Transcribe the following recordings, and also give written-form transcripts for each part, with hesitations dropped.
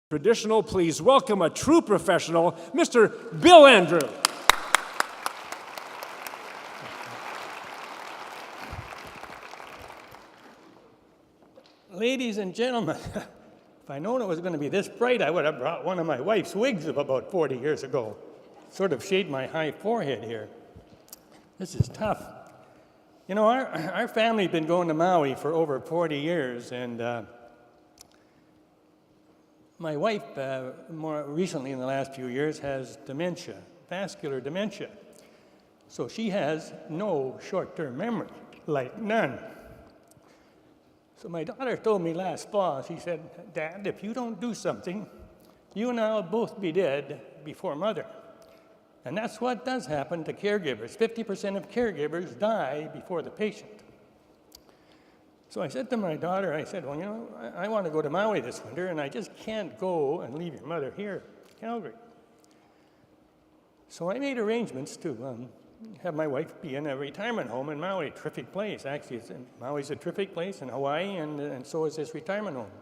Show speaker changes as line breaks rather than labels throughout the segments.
Traditional, please welcome a true professional, Mr. Bill Andrew.
Ladies and gentlemen, if I'd known it was going to be this bright, I would have brought one of my wife's wigs of about 40 years ago. Sort of shade my high forehead here. This is tough. You know, our family's been going to Maui for over 40 years, and my wife, more recently in the last few years, has dementia, vascular dementia. So she has no short-term memory, like none. So my daughter told me last fall, she said, "Dad, if you don't do something, you and I will both be dead before Mother." And that's what does happen to caregivers. 50% of caregivers die before the patient. So I said to my daughter, I said, well, you know, I want to go to Maui this winter, and I just can't go and leave your mother here in Calgary. So I made arrangements to have my wife be in a retirement home in Maui, terrific place. Actually, Maui's a terrific place, in Hawaii, and so is this retirement home.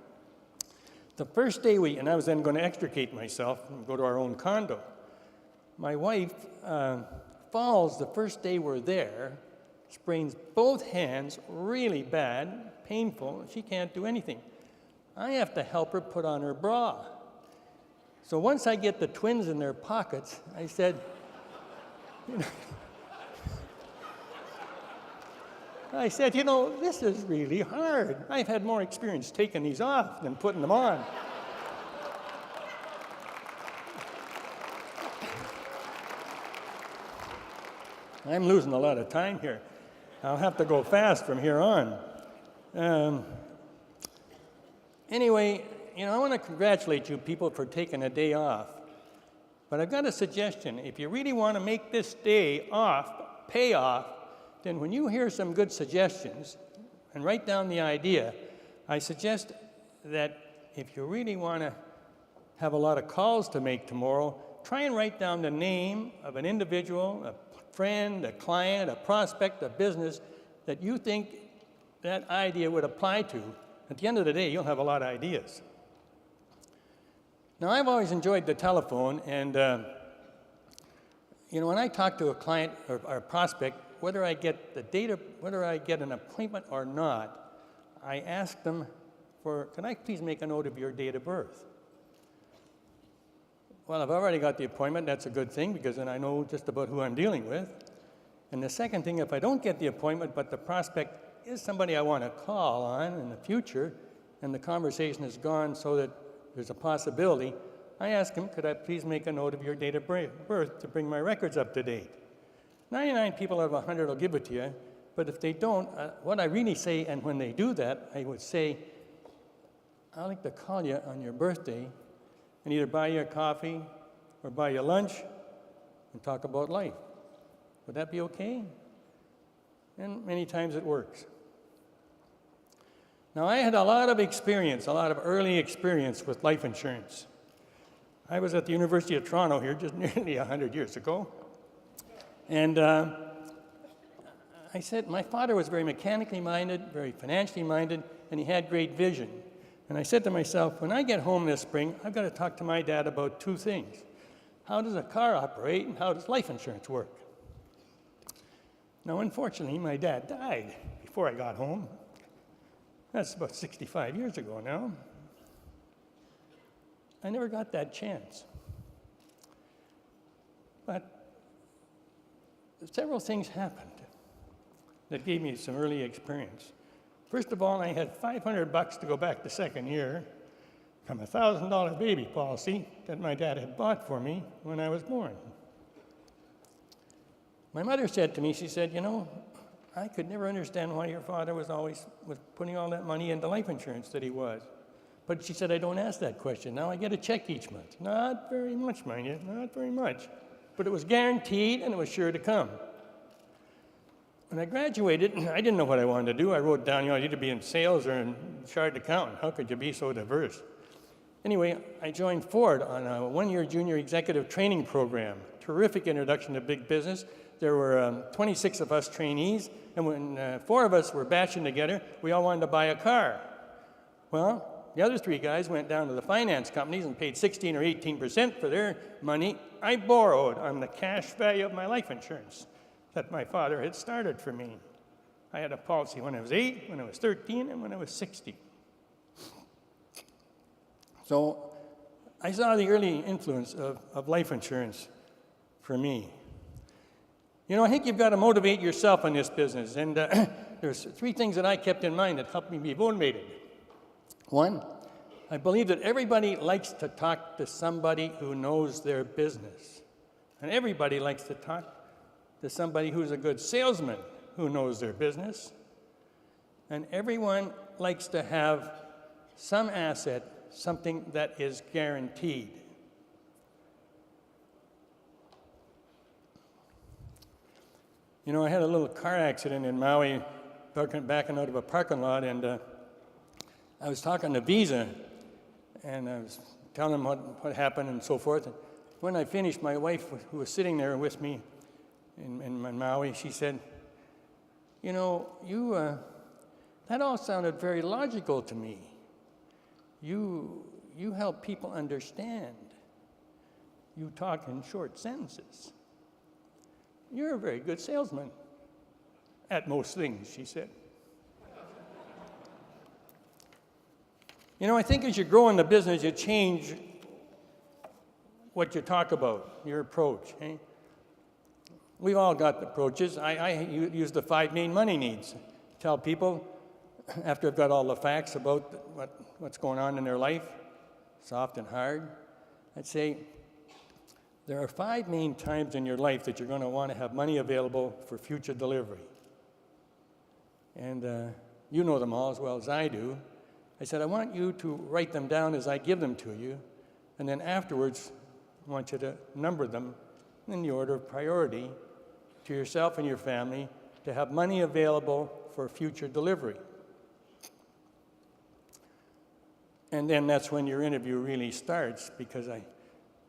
The first day and I was then going to extricate myself and go to our own condo. My wife falls the first day we're there, sprains both hands really bad, painful. She can't do anything. I have to help her put on her bra. So once I get the twins in their pockets, I said, you know, this is really hard. I've had more experience taking these off than putting them on. I'm losing a lot of time here. I'll have to go fast from here on. Anyway, you know, I want to congratulate you people for taking a day off. But I've got a suggestion. If you really want to make this day off, pay off, then when you hear some good suggestions and write down the idea, I suggest that if you really want to have a lot of calls to make tomorrow, try and write down the name of an individual, a friend, a client, a prospect, a business that you think that idea would apply to. At the end of the day, you'll have a lot of ideas. Now, I've always enjoyed the telephone, and you know, when I talk to a client or a prospect, whether I get an appointment or not, I ask them can I please make a note of your date of birth? Well, I've already got the appointment. That's a good thing, because then I know just about who I'm dealing with. And the second thing, if I don't get the appointment, but the prospect is somebody I want to call on in the future, and the conversation is gone so that there's a possibility, I ask him, could I please make a note of your date of birth to bring my records up to date? 99 people out of 100 will give it to you, but if they don't, what I really say, and when they do that, I would say, I'd like to call you on your birthday and either buy you a coffee or buy you lunch and talk about life. Would that be okay? And many times it works. Now, I had a lot of early experience with life insurance. I was at the University of Toronto here just nearly 100 years ago. And I said, my father was very mechanically minded, very financially minded, and he had great vision. And I said to myself, when I get home this spring, I've got to talk to my dad about two things. How does a car operate, and how does life insurance work? Now, unfortunately, my dad died before I got home. That's about 65 years ago now. I never got that chance. But several things happened that gave me some early experience. First of all, I had $500 to go back the second year from a $1,000 baby policy that my dad had bought for me when I was born. My mother said to me, she said, you know, I could never understand why your father was putting all that money into life insurance that he was. But she said, I don't ask that question. Now I get a check each month. Not very much, mind you, not very much. But it was guaranteed, and it was sure to come. When I graduated, I didn't know what I wanted to do. I wrote down, you know, I'd either be in sales or in chartered accountant. How could you be so diverse? Anyway, I joined Ford on a one-year junior executive training program. Terrific introduction to big business. There were 26 of us trainees, and when 4 of us were batching together, we all wanted to buy a car. Well, The other 3 guys went down to the finance companies and paid 16 or 18% for their money. I borrowed on the cash value of my life insurance that my father had started for me. I had a policy when I was 8, when I was 13, and when I was 60. So I saw the early influence of life insurance for me. You know, I think you've got to motivate yourself in this business. And there's 3 things that I kept in mind that helped me be motivated. 1, I believe that everybody likes to talk to somebody who knows their business. And everybody likes to talk to somebody who's a good salesman who knows their business. And everyone likes to have some asset, something that is guaranteed. You know, I had a little car accident in Maui, backing out of a parking lot, and I was talking to Visa, and I was telling them what happened and so forth. And when I finished, my wife, who was sitting there with me in Maui, she said, you know, that all sounded very logical to me. You help people understand. You talk in short sentences. You're a very good salesman at most things, she said. You know, I think as you grow in the business, you change what you talk about, your approach. Eh? We've all got approaches. I use the 5 main money needs. Tell people, after I've got all the facts about what's going on in their life, soft and hard, I'd say, there are 5 main times in your life that you're going to want to have money available for future delivery. And you know them all as well as I do. I said, I want you to write them down as I give them to you, and then afterwards, I want you to number them in the order of priority to yourself and your family to have money available for future delivery. And then that's when your interview really starts, because as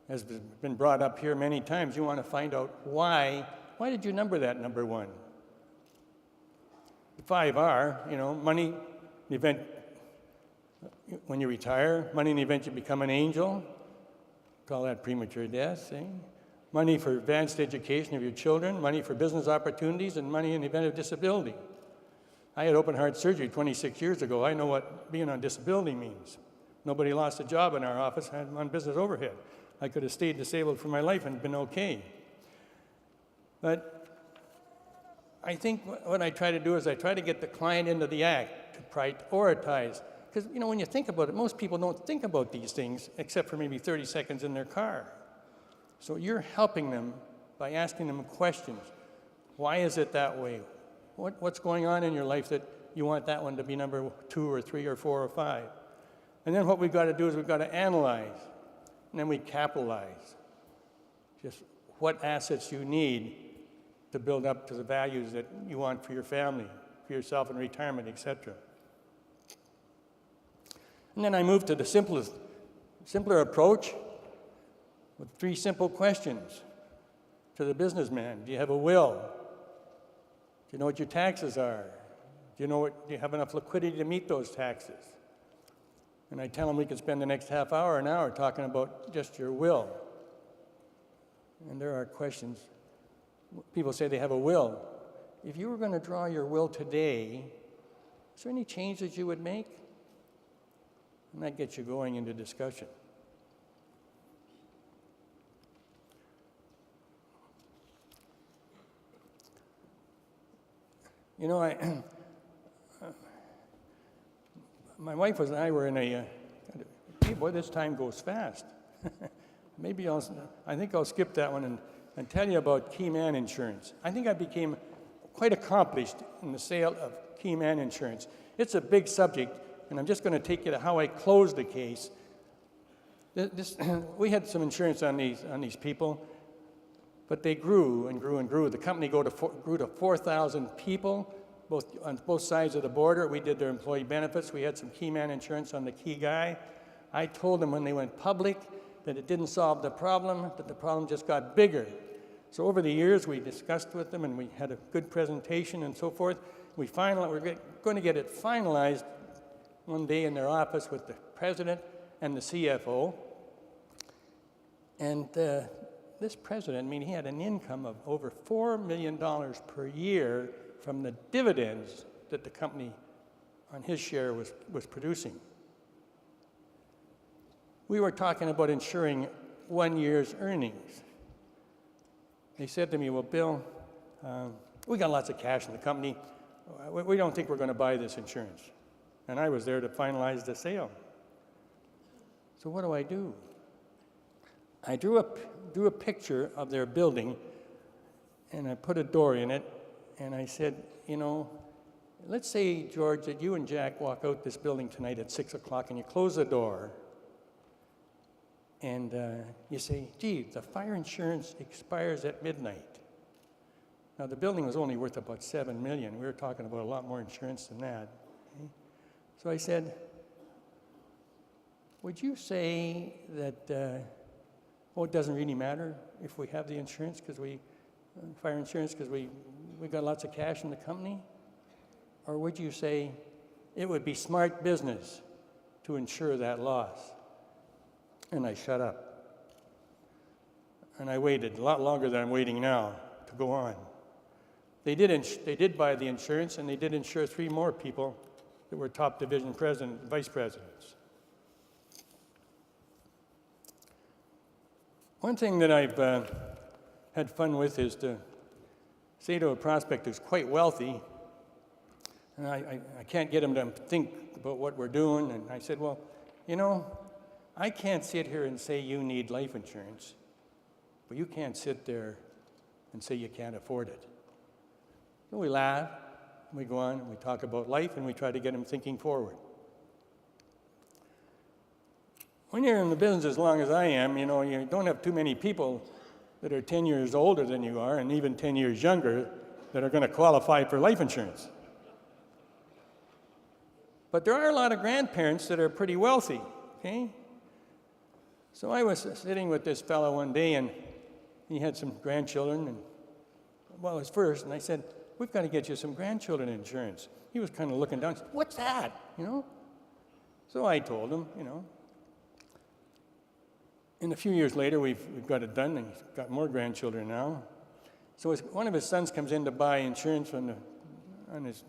has been brought up here many times, you want to find out why did you number that number 1? The 5 are, you know, money in the event when you retire, money in the event you become an angel, call that premature death, eh? Money for advanced education of your children, money for business opportunities, and money in the event of disability. I had open heart surgery 26 years ago. I know what being on disability means. Nobody lost a job in our office. I had on business overhead. I could have stayed disabled for my life and been okay. But I think what I try to do is I try to get the client into the act to prioritize. Because, you know, when you think about it, most people don't think about these things except for maybe 30 seconds in their car. So you're helping them by asking them questions. Why is it that way? What's going on in your life that you want that one to be number 2 or 3 or 4 or 5? And then what we've got to do is we've got to analyze, and then we capitalize. Just what assets you need to build up to the values that you want for your family, for yourself in retirement, etc. And then I moved to the simpler approach with 3 simple questions to the businessman. Do you have a will? Do you know what your taxes are? Do you have enough liquidity to meet those taxes? And I tell them we could spend the next half hour, an hour talking about just your will. And there are questions. People say they have a will. If you were going to draw your will today, is there any change that you would make? And that gets you going into discussion. You know, my wife and I were in a, hey boy, this time goes fast. Maybe I think I'll skip that one and tell you about Keyman Insurance. I think I became quite accomplished in the sale of Keyman Insurance. It's a big subject, and I'm just going to take you to how I closed the case. We had some insurance on these people, but they grew and grew and grew. The company grew to 4,000 people, on both sides of the border. We did their employee benefits. We had some Keyman Insurance on the key guy. I told them when they went public that it didn't solve the problem, that the problem just got bigger. So over the years, we discussed with them, and we had a good presentation and so forth. We're going to get it finalized one day in their office with the president and the CFO. And this president, I mean, he had an income of over $4 million per year from the dividends that the company on his share was producing. We were talking about insuring 1 year's earnings. They said to me, well, Bill, we got lots of cash in the company. We don't think we're going to buy this insurance. And I was there to finalize the sale. So what do? I drew a picture of their building, and I put a door in it, and I said, you know, let's say, George, that you and Jack walk out this building tonight at 6 o'clock, and you close the door, and you say, gee, the fire insurance expires at midnight. Now, the building was only worth about $7 million. We were talking about a lot more insurance than that. Okay? So I said, would you say that, it doesn't really matter if we have the insurance fire insurance, because we got lots of cash in the company? Or would you say it would be smart business to insure that loss? And I shut up. And I waited a lot longer than I'm waiting now to go on. They did buy the insurance, and they did insure 3 more people that were top division vice presidents. One thing that I've had fun with is to say to a prospect who's quite wealthy, and I can't get him to think about what we're doing, and I said, well, you know, I can't sit here and say you need life insurance, but you can't sit there and say you can't afford it. So we laugh, and we go on, and we talk about life, and we try to get him thinking forward. When you're in the business as long as I am, you know, you don't have too many people that are 10 years older than you are, and even 10 years younger, that are going to qualify for life insurance. But there are a lot of grandparents that are pretty wealthy, okay? So I was sitting with this fellow one day, and he had some grandchildren, and well, his first, and I said, we've got to get you some grandchildren insurance. He was kind of looking down, said, what's that, you know? So I told him, you know. And a few years later, we've got it done, and he's got more grandchildren now. So one of his sons comes in to buy insurance on his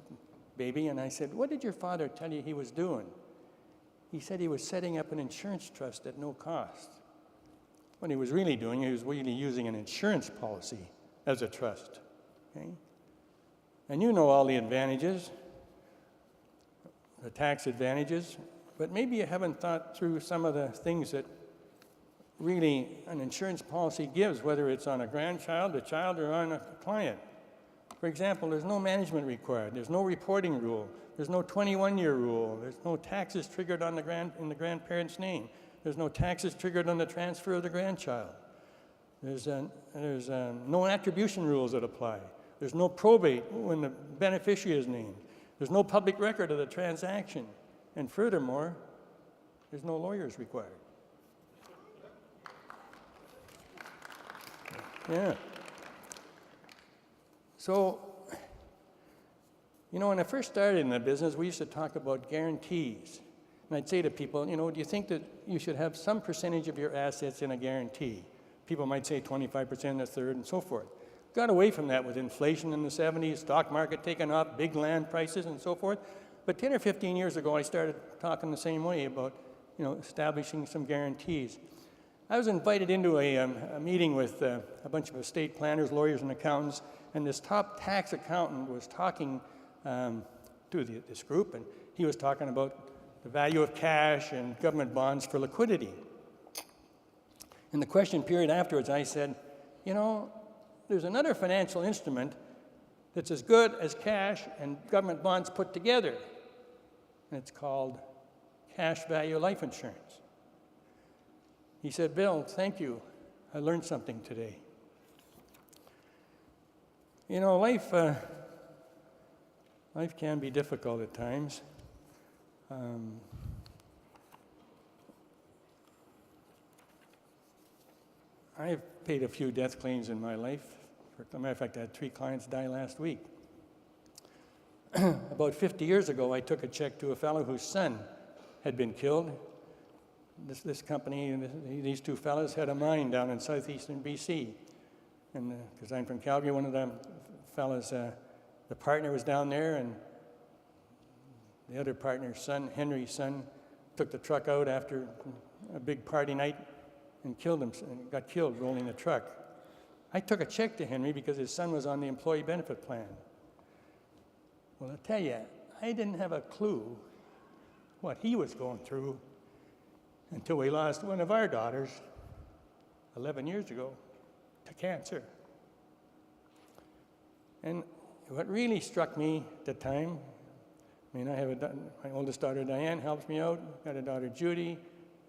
baby, and I said, what did your father tell you he was doing? He said he was setting up an insurance trust at no cost. What he was really doing, he was really using an insurance policy as a trust. Okay? And you know all the advantages, the tax advantages, but maybe you haven't thought through some of the things that really an insurance policy gives, whether it's on a grandchild, a child, or on a client. For example, there's no management required. There's no reporting rule. There's no 21-year rule. There's no taxes triggered in the grandparent's name. There's no taxes triggered on the transfer of the grandchild. There's no attribution rules that apply. There's no probate when the beneficiary is named. There's no public record of the transaction. And furthermore, there's no lawyers required. Yeah. So, you know, when I first started in the business, we used to talk about guarantees. And I'd say to people, you know, do you think that you should have some percentage of your assets in a guarantee? People might say 25%, a third, and so forth. Got away from that with inflation in the 70s, stock market taking off, big land prices, and so forth. But 10 or 15 years ago, I started talking the same way about, you know, establishing some guarantees. I was invited into a meeting with a bunch of estate planners, lawyers, and accountants, and this top tax accountant was talking to this group, and he was talking about the value of cash and government bonds for liquidity. In the question period afterwards, I said, you know, there's another financial instrument that's as good as cash and government bonds put together, and it's called cash value life insurance. He said, Bill, thank you. I learned something today. You know, life can be difficult at times. I've paid a few death claims in my life. As a matter of fact, I had 3 clients die last week. About 50 years ago, I took a check to a fellow whose son had been killed, this company, and these two fellas had a mine down in southeastern BC. And because I'm from Calgary, one of them fellas, the partner was down there, and the other partner's son, Henry's son, took the truck out after a big party night and killed him, and got killed rolling the truck. I took a check to Henry because his son was on the employee benefit plan. Well, I tell you, I didn't have a clue what he was going through until we lost one of our daughters 11 years ago to cancer. And what really struck me at the time, I mean, I have my oldest daughter, Diane, helps me out. Got a daughter, Judy,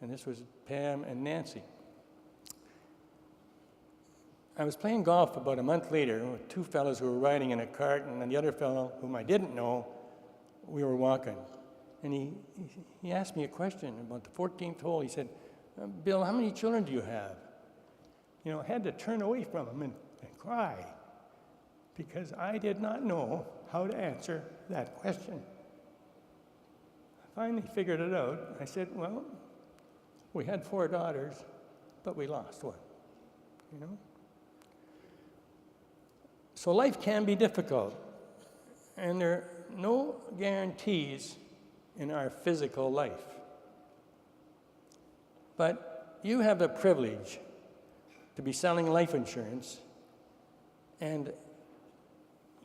and this was Pam and Nancy. I was playing golf about a month later with two fellows who were riding in a cart, and then the other fellow, whom I didn't know, we were walking. And he asked me a question about the 14th hole. He said, Bill, how many children do you have? You know, I had to turn away from him and cry because I did not know how to answer that question. I finally figured it out. I said, well, we had 4 daughters, but we lost one, you know? So life can be difficult, and there are no guarantees in our physical life. But you have the privilege to be selling life insurance, and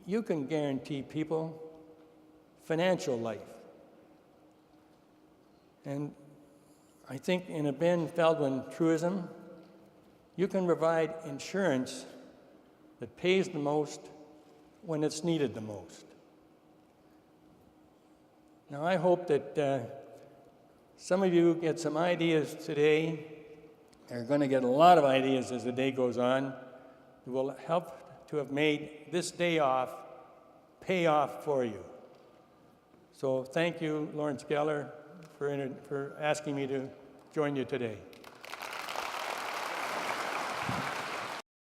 you can guarantee people financial life. And I think in a Ben Feldman truism, you can provide insurance that pays the most when it's needed the most. Now, I hope that some of you get some ideas today. You're going to get a lot of ideas as the day goes on that will help to have made this day off pay off for you. So thank you, Lawrence Geller, for asking me to join you today.